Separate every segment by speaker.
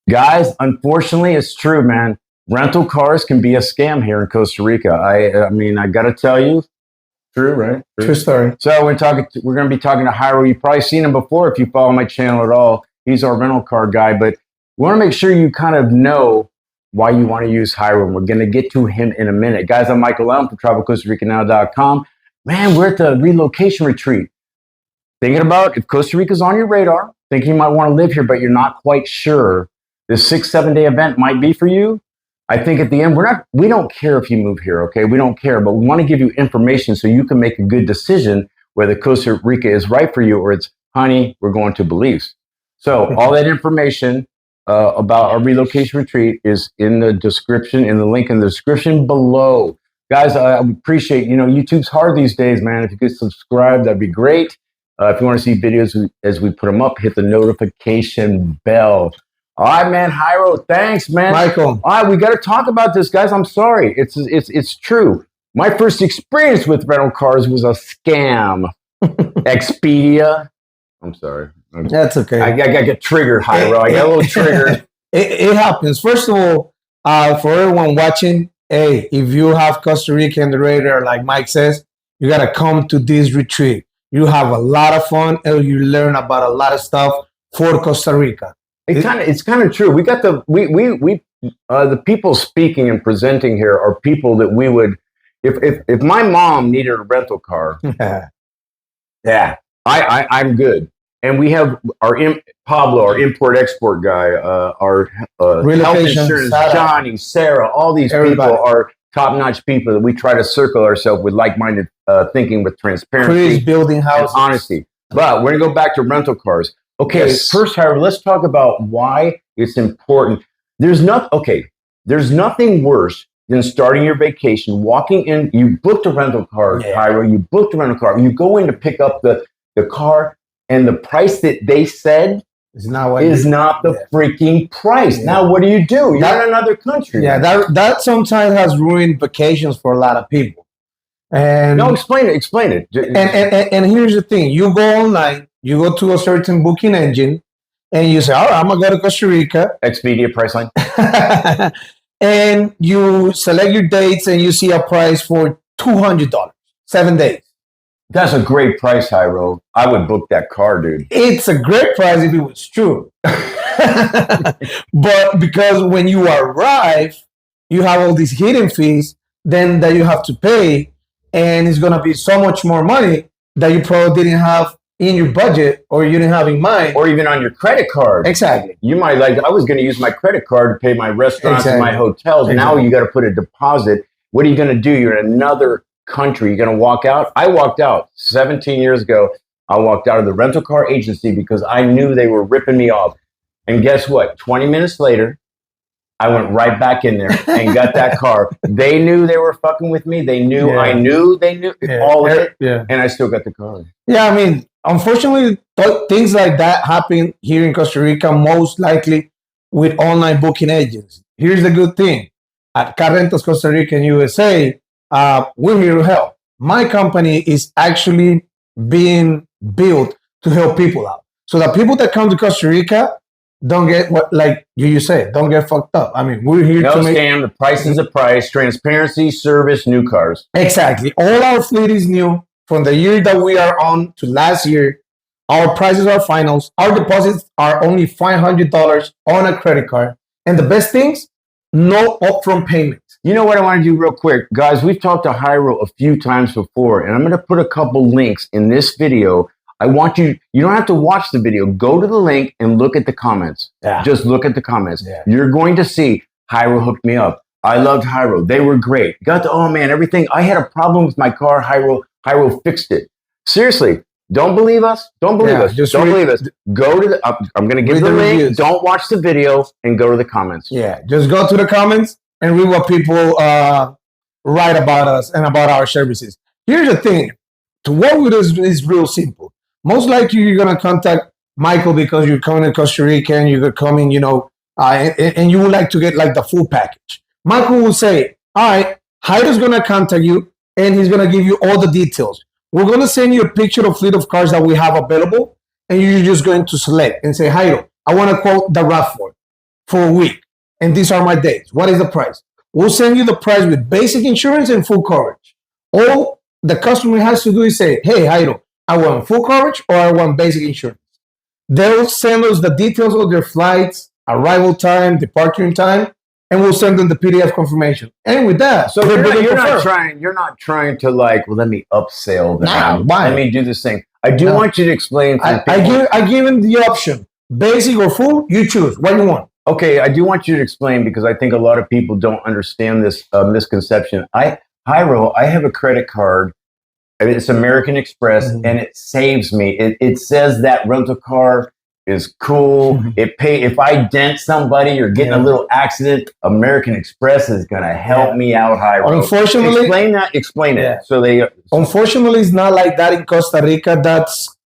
Speaker 1: Guys, unfortunately, it's true, man. Rental cars can be a scam here in Costa Rica. I mean, I got to tell you, true, right?
Speaker 2: True story.
Speaker 1: So we're going to be talking to Hyro. You've probably seen him before if you follow my channel at all. He's our rental car guy, but we want to make sure you kind of know why you want to use Hyro. And we're going to get to him in a minute. Guys, I'm Michael Allen from TravelCostaRicaNow.com. Man, we're at the relocation retreat. Thinking about if Costa Rica's on your radar, thinking you might want to live here, but you're not quite sure. This 6-7 day event might be for you. I think at the end, we don't care if you move here, okay? We don't care, but we want to give you information so you can make a good decision whether Costa Rica is right for you or it's, honey, we're going to Belize. So all that information about our relocation retreat is in the description, in the link in the description below. Guys, I appreciate, YouTube's hard these days, man. If you could subscribe, that'd be great. If you want to see videos as we put them up, hit the notification bell. All right, man. Hyro, thanks, man.
Speaker 2: Michael.
Speaker 1: All right, we got to talk about this, guys. I'm sorry. It's true. My first experience with rental cars was a scam. Expedia. I'm sorry.
Speaker 2: That's okay.
Speaker 1: I get triggered, Hyro. I got a little triggered.
Speaker 2: It happens. First of all, for everyone watching, hey, if you have Costa Rica on the radar, like Mike says, you got to come to this retreat. You have a lot of fun and you learn about a lot of stuff for Costa Rica.
Speaker 1: It's kind of true. We got the people speaking and presenting here are people that we would, if my mom needed a rental car, yeah, I'm good. And we have Pablo, our import export guy, our health insurance, Johnny, Sarah, all these people are top-notch people that we try to circle ourselves with like-minded thinking, with transparency,
Speaker 2: building houses,
Speaker 1: and honesty. But we're gonna go back to rental cars. Okay, yes. First, however, let's talk about why it's important. There's nothing worse than starting your vacation, walking in, you booked a rental car, Hyro, you booked a rental car, you go in to pick up the car, and the price that they said is not the freaking price. Yeah. Now, what do? You're in another country.
Speaker 2: Yeah, that sometimes has ruined vacations for a lot of people. And
Speaker 1: no, explain it.
Speaker 2: And here's the thing. You go online, you go to a certain booking engine, and you say, all right, I'm going to go to Costa Rica.
Speaker 1: Expedia, Priceline.
Speaker 2: And you select your dates, and you see a price for $200, 7 days.
Speaker 1: That's a great price, Hyro. I would book that car, dude.
Speaker 2: It's a great price if it was true. But because when you arrive, you have all these hidden fees then that you have to pay, and it's going to be so much more money that you probably didn't have in your budget or you didn't have in mind.
Speaker 1: Or even on your credit card.
Speaker 2: Exactly.
Speaker 1: You might I was going to use my credit card to pay my restaurants and my hotels. Exactly. Now you got to put a deposit. What are you going to do? You're in another country. You're going to walk out. I walked out 17 years ago. I walked out of the rental car agency because I knew they were ripping me off. And guess what? 20 minutes later, I went right back in there and got that car. They knew they were fucking with me. They knew I knew they knew all of it. Yeah. And I still got the car.
Speaker 2: Yeah, I mean, unfortunately, things like that happen here in Costa Rica, most likely with online booking agents. Here's the good thing. At Car Rentals Costa Rica and USA, we're here to help. My company is actually being built to help people out. So the people that come to Costa Rica don't get what, like you said, don't get fucked up. I mean, we're here to make...
Speaker 1: scam. The price is a price. Transparency, service, new cars.
Speaker 2: Exactly. All our fleet is new. From the year that we are on to last year, our prices are finals. Our deposits are only $500 on a credit card. And the best things, no upfront payments.
Speaker 1: You know what I want to do real quick? Guys, we've talked to Hyro a few times before, and I'm going to put a couple links in this video. I want you don't have to watch the video. Go to the link and look at the comments. Yeah. Just look at the comments. Yeah. You're going to see Hyro hooked me up. I loved Hyro. They were great. Oh man, everything. I had a problem with my car. Hyro fixed it. Seriously, don't believe us. Don't believe us. Don't believe us. Go to I'm going to give the link. Reviews. Don't watch the video and go to the comments.
Speaker 2: Yeah, just go to the comments and read what people write about us and about our services. Here's the thing. To work with us is real simple. Most likely you're going to contact Michael because you're coming to Costa Rica and you're coming, and you would like to get like the full package. Michael will say, all right, Hyro's going to contact you and he's going to give you all the details. We're going to send you a picture of fleet of cars that we have available, and you're just going to select and say, Hyro, I want to quote the RAV4. for a week, and these are my days. What is the price? We'll send you the price with basic insurance and full coverage. All the customer has to do is say, hey, Jairo, I want full coverage or I want basic insurance. They'll send us the details of their flights, arrival time, departure time, and we'll send them the PDF confirmation. And with that,
Speaker 1: so you're not trying to like, well, let me upsell them. Let me do this thing. I do want you to explain.
Speaker 2: I give them the option, basic or full. You choose what you want.
Speaker 1: Okay, I do want you to explain because I think a lot of people don't understand this misconception. Jairo, I have a credit card. It's American Express, and it saves me. It says that rental car is cool. If I dent somebody or get in a little accident, American Express is gonna help me out, Jairo.
Speaker 2: Unfortunately,
Speaker 1: explain it. So
Speaker 2: unfortunately, it's not like that in Costa Rica.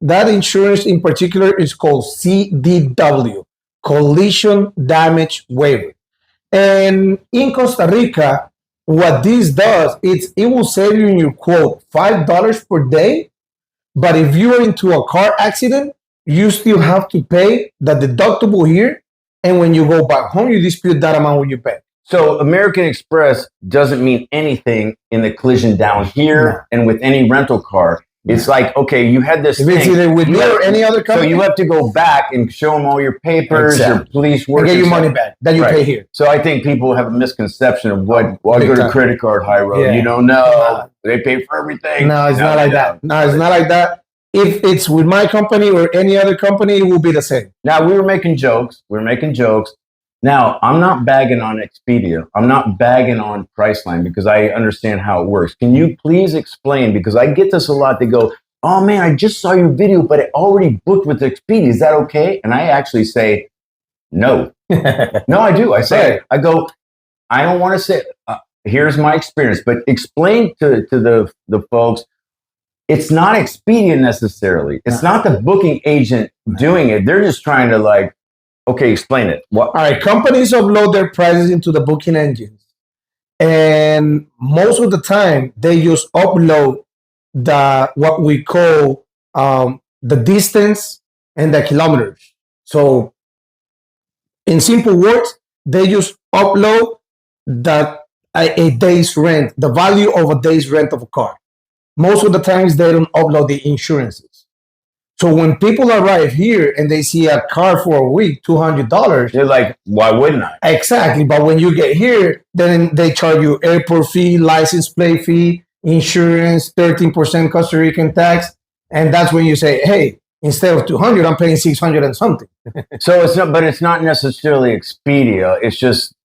Speaker 2: That insurance in particular is called CDW, Collision Damage Waiver. And in Costa Rica, what this does, it will save you in your quote $5 per day. But if you are into a car accident, you still have to pay the deductible here. And when you go back home, you dispute that amount when you pay.
Speaker 1: So American Express doesn't mean anything in the collision down here and with any rental car. It's like, okay, you had this
Speaker 2: thing. It's either with me or any other company.
Speaker 1: So you have to go back and show them all your papers, your police work.
Speaker 2: And get your money back that you pay here.
Speaker 1: So I think people have a misconception of what go to credit card, Jairo. Yeah. You don't know. They pay for everything.
Speaker 2: No, it's not like that. No, it's not like that. If it's with my company or any other company, it will be the same.
Speaker 1: Now, we were making jokes. Now, I'm not bagging on Expedia. I'm not bagging on Priceline because I understand how it works. Can you please explain? Because I get this a lot. They go, oh, man, I just saw your video, but it already booked with Expedia. Is that okay? And I actually say, no. No, I do. I say, I go, I don't want to say, here's my experience, but explain to the folks, it's not Expedia necessarily. It's not the booking agent doing it. They're just trying to like, okay, explain it.
Speaker 2: All right, companies upload their prices into the booking engines. And most of the time, they just upload what we call the distance and the kilometers. So in simple words, they just upload a day's rent, the value of a day's rent of a car. Most of the times, they don't upload the insurances. So when people arrive here and they see a car for a week, $200,
Speaker 1: they're like, why wouldn't I?
Speaker 2: Exactly. But when you get here, then they charge you airport fee, license plate fee, insurance, 13% Costa Rican tax. And that's when you say, hey, instead of 200, I'm paying 600 and something.
Speaker 1: So it's not necessarily Expedia. It's just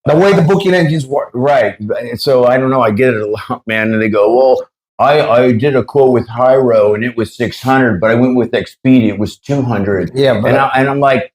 Speaker 2: the way the booking engines work.
Speaker 1: Right. So I don't know. I get it a lot, man. And they go, well, I did a quote with Jairo and it was 600, but I went with Expedia. It was 200.
Speaker 2: Yeah.
Speaker 1: And I'm like,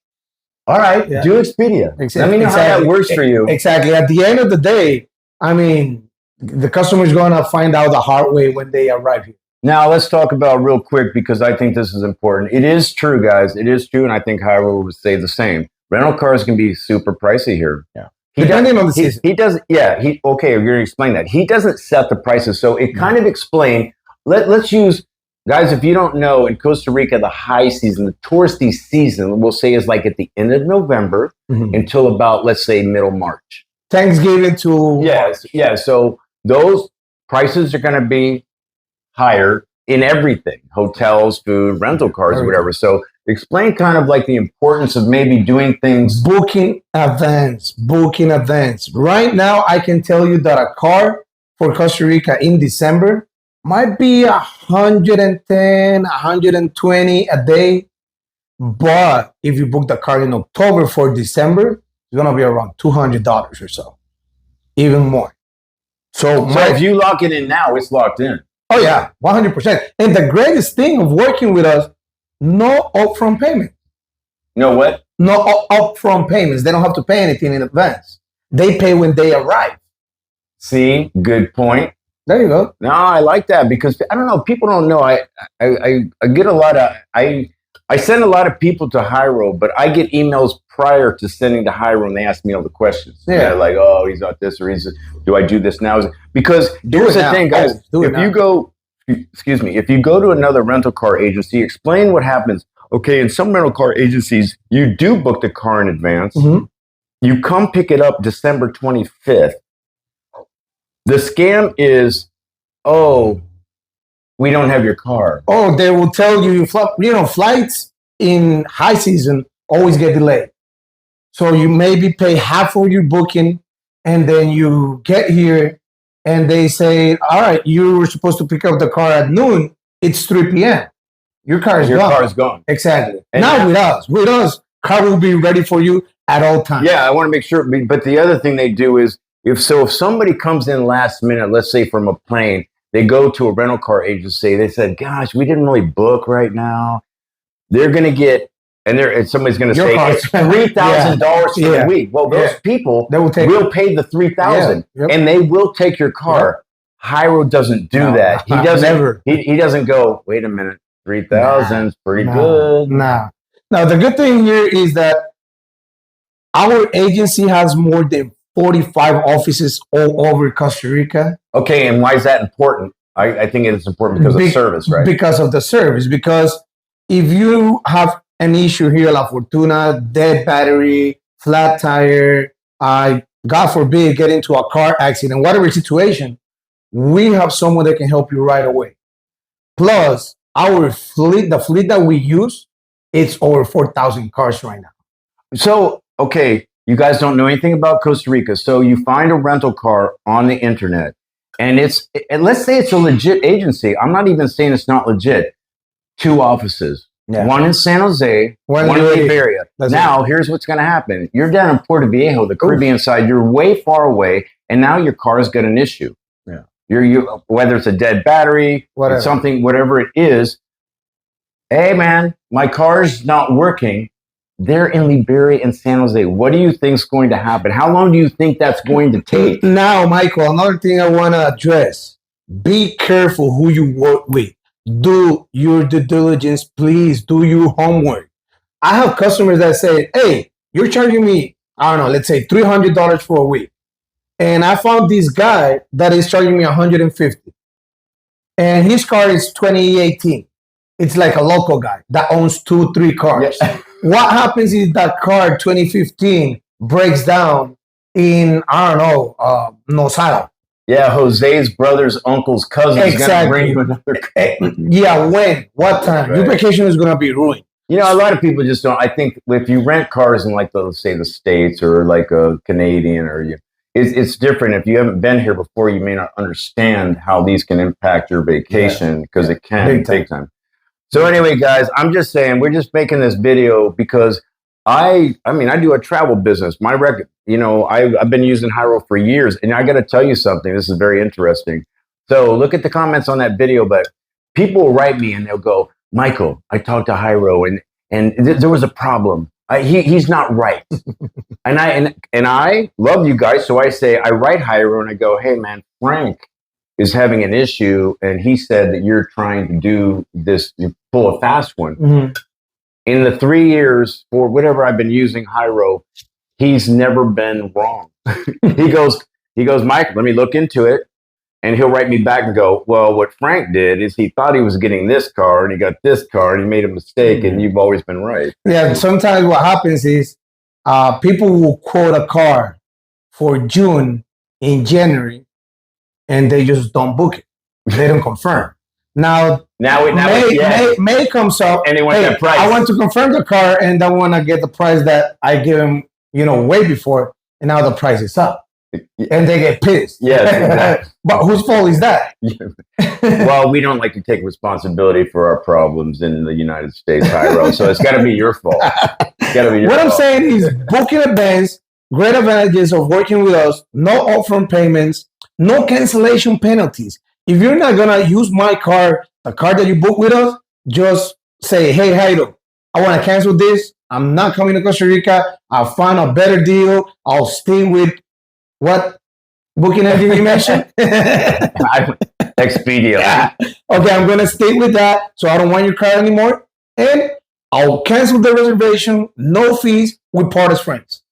Speaker 1: all right, do Expedia.
Speaker 2: Exactly.
Speaker 1: Let me know how that works for you.
Speaker 2: Exactly. At the end of the day, I mean, the customer is going to find out the hard way when they arrive here.
Speaker 1: Now, let's talk about real quick because I think this is important. It is true, guys. It is true. And I think Jairo would say the same. Rental cars can be super pricey here.
Speaker 2: Yeah. Depending on the season.
Speaker 1: He doesn't, okay, you're going to explain that. He doesn't set the prices. So it kind of explain, let's use, guys, if you don't know, in Costa Rica, the high season, the touristy season, we'll say is like at the end of November until about, let's say, middle March.
Speaker 2: Thanksgiving to
Speaker 1: March. Yeah, so those prices are going to be higher in everything, hotels, food, rental cars, whatever. So explain kind of like the importance of maybe doing things.
Speaker 2: Booking advance. Right now, I can tell you that a car for Costa Rica in December might be 110, 120 a day. But if you book the car in October for December, it's going to be around $200 or so, even more. So
Speaker 1: if you lock it in now, it's locked in.
Speaker 2: Oh, yeah, 100%. And the greatest thing of working with us, no upfront payment.
Speaker 1: No what?
Speaker 2: No upfront payments. They don't have to pay anything in advance. They pay when they arrive.
Speaker 1: See, good point.
Speaker 2: There you go.
Speaker 1: No, I like that because I don't know. People don't know. I get a lot of I send a lot of people to Jairo, but I get emails prior to sending to Jairo and they ask me all the questions. Yeah, like, oh, he's not this or do I do this now? Because here's the thing, guys. If you go to another rental car agency, explain what happens. Okay, in some rental car agencies, you do book the car in advance. You come pick it up December 25th. The scam is, oh, we don't have your car.
Speaker 2: Oh, they will tell you, flights in high season always get delayed. So you maybe pay half of your booking, and then you get here, and they say, all right, you were supposed to pick up the car at noon. It's 3 p.m. Your car is gone.
Speaker 1: Your car is gone.
Speaker 2: Exactly. And not with us, car will be ready for you at all times.
Speaker 1: Yeah, I want to make sure. But the other thing they do is, if somebody comes in last minute, let's say from a plane, they go to a rental car agency. They said, "Gosh, we didn't really book right now." They're going to get, and somebody's going to say it's $3,000 for the week. Well, those people will pay the $3,000, and they will take your car. Hyro doesn't do that. He doesn't ever. He doesn't go. Wait a minute, 3,000 is pretty good.
Speaker 2: Now, the good thing here is that our agency has more than 45 offices all over Costa Rica.
Speaker 1: Okay, and why is that important? I think it's important because of service, right?
Speaker 2: Because of the service. Because if you have an issue here, La Fortuna, dead battery, flat tire, God forbid, get into a car accident, whatever situation, we have someone that can help you right away. Plus, our fleet, the fleet that we use, it's over 4,000 cars right now.
Speaker 1: So, okay, you guys don't know anything about Costa Rica. So you find a rental car on the internet, and let's say it's a legit agency. I'm not even saying it's not legit. 2 offices. Yeah. One in San Jose, one in Liberia. Now, here's what's going to happen. You're down in Puerto Viejo, the Caribbean side. You're way far away, and now your car's got an issue. Yeah. You whether it's a dead battery, whatever it is. Hey, man, my car's not working. They're in Liberia and San Jose. What do you think is going to happen? How long do you think that's going to take?
Speaker 2: Now, Michael, another thing I want to address. Be careful who you work with. Do your due diligence, please. Do your homework. I have customers that say, hey, you're charging me, I don't know, let's say $300 for a week. And I found this guy that is charging me $150. And his car is 2018. It's like a local guy that owns 2-3 cars. Yeah. What happens is that car 2015 breaks down in, I don't know, Nosara.
Speaker 1: Yeah, Jose's brother's uncle's cousin is going to bring you another car.
Speaker 2: Yeah, when? What time? Right. Your vacation is going to be ruined.
Speaker 1: You know, a lot of people just don't. I think if you rent cars in, like, let's say the States or like a Canadian it's different. If you haven't been here before, you may not understand how these can impact your vacation because it can take time. So anyway, guys, I'm just saying, we're just making this video because I do a travel business. My record, I've been using Hyro for years, and I got to tell you something. This is very interesting. So look at the comments on that video, but people will write me and they'll go, Michael, I talked to Hyro and there was a problem. He's not right. and I love you guys. So I say, I write Hyro and I go, hey man, Frank is having an issue, and he said that you're trying to do this, you pull a fast one. Mm-hmm. In the 3 years or whatever I've been using Hyro, he's never been wrong. he goes, Mike, let me look into it. And he'll write me back and go, well, what Frank did is he thought he was getting this car and he got this car and he made a mistake, mm-hmm. and you've always been right. Yeah,
Speaker 2: sometimes what happens is people will quote a car for June in January, and they just don't book it. They don't confirm. Now May comes up, and they want that price. I want to confirm the car, and I want to get the price that I gave him, way before, and now the price is up, and they get pissed. Yes, exactly. But whose fault is that?
Speaker 1: Well, we don't like to take responsibility for our problems in the United States, Hyro, so it's got to be your fault.
Speaker 2: What I'm saying is, booking advance, great advantages of working with us, no upfront payments, no cancellation penalties. If you're not going to use my car, the car that you book with us, just say, hey, Hyro, I want to cancel this. I'm not coming to Costa Rica. I'll find a better deal. I'll stay with what booking engine you mentioned?
Speaker 1: Expedia.
Speaker 2: Yeah. Okay, I'm going to stay with that, so I don't want your car anymore. And I'll cancel the reservation, no fees, we part as friends.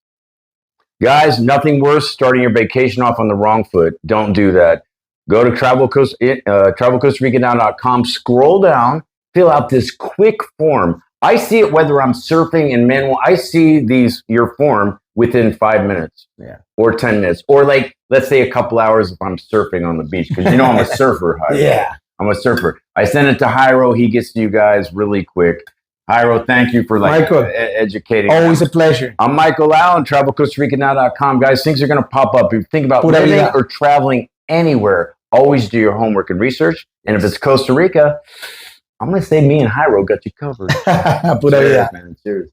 Speaker 1: Guys, nothing worse starting your vacation off on the wrong foot. Don't do that. Go to travelcostarica.com, scroll down, fill out this quick form. I see it whether I'm surfing in manual. I see your form within 5 minutes.
Speaker 3: Yeah.
Speaker 1: Or 10 minutes. Or like, let's say a couple hours if I'm surfing on the beach. Because you know I'm a surfer, Jairo.
Speaker 3: Yeah.
Speaker 1: I'm a surfer. I send it to Jairo. He gets to you guys really quick. Jairo, thank you for like
Speaker 2: Michael,
Speaker 1: educating.
Speaker 2: Always a pleasure.
Speaker 1: I'm Michael Allen, TravelCostaRicaNow.com. Guys, things are going to pop up. If you think about
Speaker 2: Pura
Speaker 1: living
Speaker 2: vida.
Speaker 1: or traveling anywhere, always do your homework and research. And if it's Costa Rica, I'm going to say me and Jairo got you covered.
Speaker 2: Pura vida.
Speaker 1: Man. Cheers.